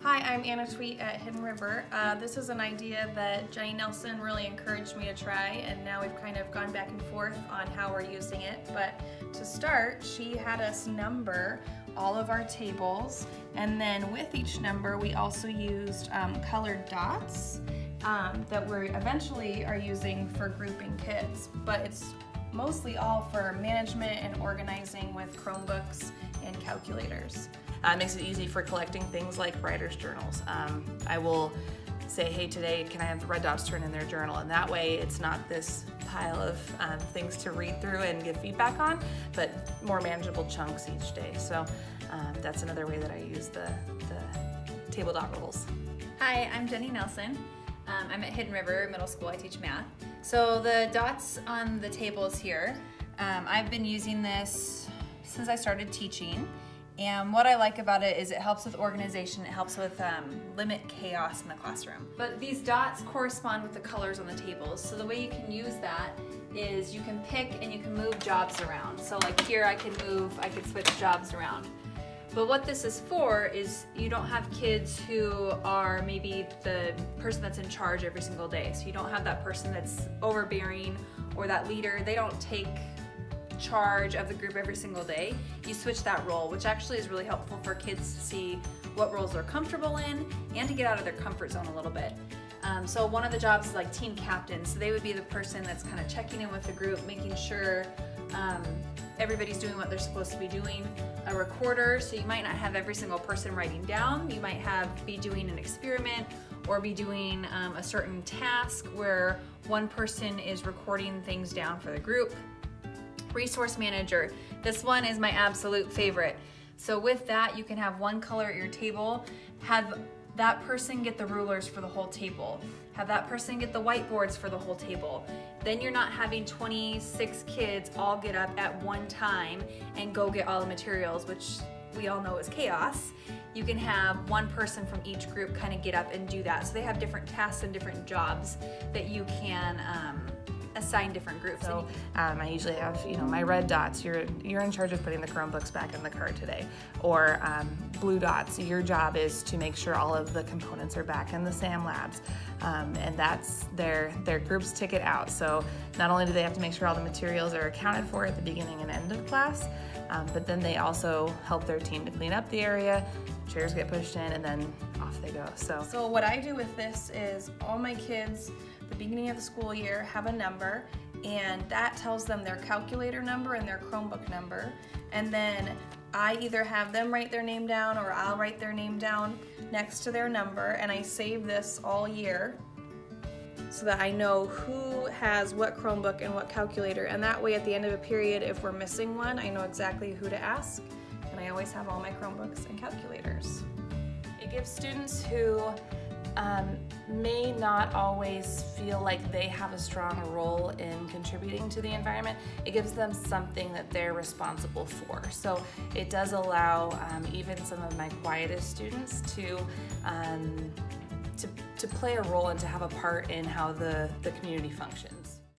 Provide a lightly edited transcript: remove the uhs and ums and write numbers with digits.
Hi, I'm Anna Tweet at Hidden River. This is an idea that Jenny Nelson really encouraged me to try, and now we've kind of gone back and forth on how we're using it. But to start, she had us number all of our tables, and then with each number we also used colored dots that we eventually are using for grouping kids. But it's mostly all for management and organizing with Chromebooks and calculators. It makes it easy for collecting things like writer's journals. I will say, hey, today can I have the red dots turn in their journal? And that way it's not this pile of things to read through and give feedback on, but more manageable chunks each day. So that's another way that I use the table dot rules. Hi, I'm Jenny Nelson. I'm at Hidden River Middle School. I teach math. So the dots on the tables here, I've been using this since I started teaching. And what I like about it is it helps with organization, it helps with limit chaos in the classroom. But these dots correspond with the colors on the tables. So the way you can use that is you can pick and you can move jobs around. So like here I could switch jobs around. But what this is for is you don't have kids who are maybe the person that's in charge every single day. So you don't have that person that's overbearing or that leader. They don't take charge of the group every single day. You switch that role, which actually is really helpful for kids to see what roles they're comfortable in and to get out of their comfort zone a little bit. So one of the jobs is like team captain. So they would be the person that's kind of checking in with the group, making sure everybody's doing what they're supposed to be doing. A recorder, so you might not have every single person writing down. You might be doing an experiment or be doing a certain task where one person is recording things down for the group. Resource manager. This one is my absolute favorite. So with that, you can have one color at your table, have that person get the rulers for the whole table, have that person get the whiteboards for the whole table. Then you're not having 26 kids all get up at one time and go get all the materials, which we all know is chaos. You can have one person from each group kind of get up and do that. So they have different tasks and different jobs that you can assign different groups. So I usually have, my red dots, you're in charge of putting the Chromebooks back in the car today. Or blue dots, your job is to make sure all of the components are back in the SAM labs. And that's their group's ticket out. So not only do they have to make sure all the materials are accounted for at the beginning and end of class, but then they also help their team to clean up the area, chairs get pushed in, and then off they go. So what I do with this is all my kids, the beginning of the school year, have a number, and that tells them their calculator number and their Chromebook number. And then I either have them write their name down or I'll write their name down next to their number, and I save this all year so that I know who has what Chromebook and what calculator. And that way at the end of a period, if we're missing one, I know exactly who to ask, and I always have all my Chromebooks and calculators. It gives students who may not always feel like they have a strong role in contributing to the environment. It gives them something that they're responsible for. So it does allow even some of my quietest students to play a role and to have a part in how the community functions.